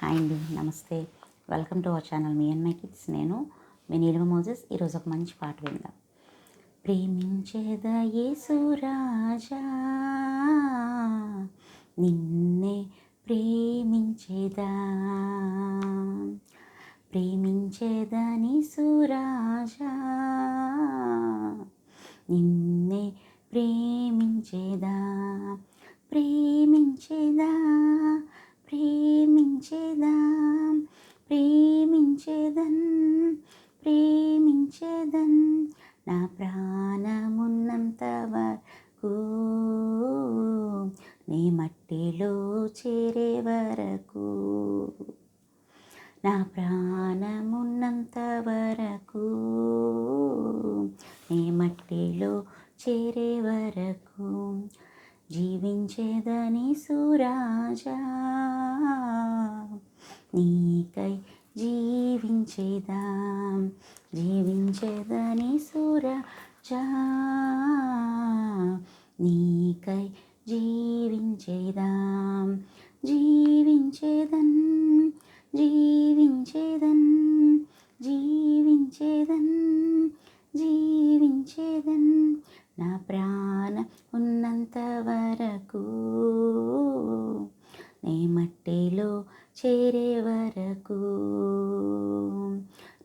Hi అండి, నమస్తే. Welcome to our channel me and my kids. నేను మీ నీలిమ మోజెస్. ఈరోజు ఒక మంచి పాట విందాం. ప్రేమించేద యేసు రాజా, నిన్నే ప్రేమించేదా, ప్రేమించేదని సురాజా, నిన్నే ప్రేమించేదా, ప్రేమించేదా, ప్రేమించేదా, ప్రేమించేదన్, ప్రేమించేదన్, నా ప్రాణమున్నంత వరకు, నీ మట్టిలో చేరే వరకు, నా ప్రాణమున్నంత వరకు, నీ మట్టిలో చేరే వరకు, జీవించేదని సురాజా, నీకై జీవించేదా, జీవించేదని సురాజా, నీకై జీవించేదా, జీవించేదన్, జీవించేదన్, జీవించేదన్, జీవించేదన్, నా ప్రాణ ఉన్నంత వరకు, నీ మట్టిలో చేరే వరకు,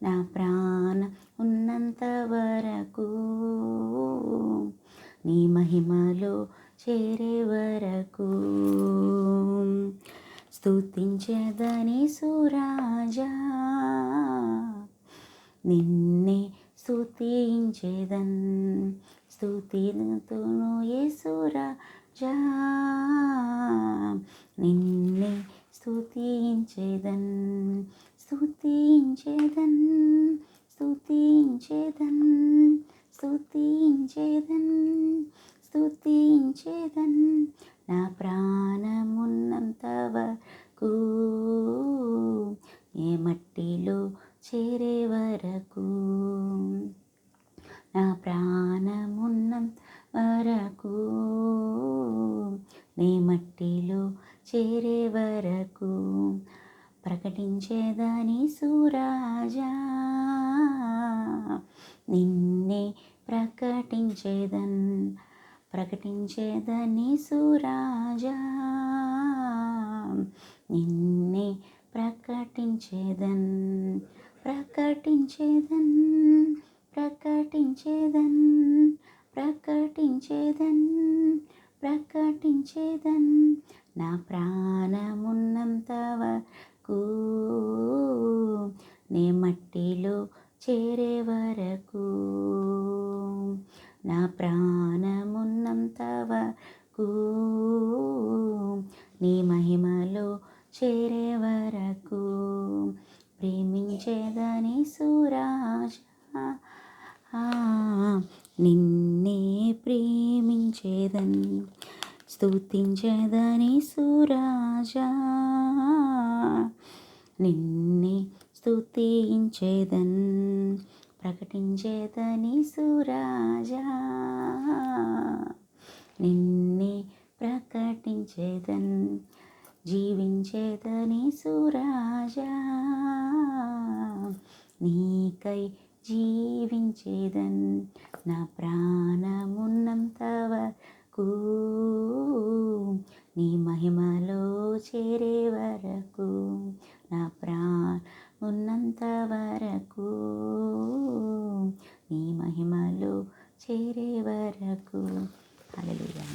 నా ప్రాణ ఉన్నంత వరకు, నీ మహిమలో చేరే వరకు, స్తుతించేదని సురాజా, నిన్నే స్తుతించేదన్, స్తుతితును యేసు రాజా, నిన్నే స్తుతించేదన్, స్తుతించేదన్, స్తుతించేదన్, స్తుతించేదన్, స్తుతించేదన్, నా ప్రాణమున్నంత వరకు, ఏ మట్టిలో చేరే వరకు, నా ప్రాణమున్నంత వరకు, నీ మట్టిలో చేరే వరకు, ప్రకటించేదని సురాజా, నిన్నే ప్రకటించేదన్, ప్రకటించేదని సురాజా, నిన్నే ప్రకటించేదన్, ప్రకటించేదన్, ప్రకటించేదన్, ప్రకటించేదన్, ప్రకటించేదన్, నా ప్రాణమున్నంత వరకు, నీ మట్టిలో చేరే వరకు, నా ప్రాణమున్నంత వరకు, నీ మహిమలో చేరే వరకు, ప్రేమించేదని సురాజా, నిన్నే ప్రేమించేదన్, స్తుతించేదని సురాజా, నిన్నే స్తుతించేదన్, ప్రకటించేదని సురాజా, నిన్నే ప్రకటించేదన్, జీవించేదని సురాజా, నీకై జీవించేదన్, నా ప్రాణమున్నంత వరకు, నీ మహిమలో చేరే వరకు, నా ప్రాణమున్నంత వరకు, నీ మహిమలో చేరే వరకు. హల్లెలూయా.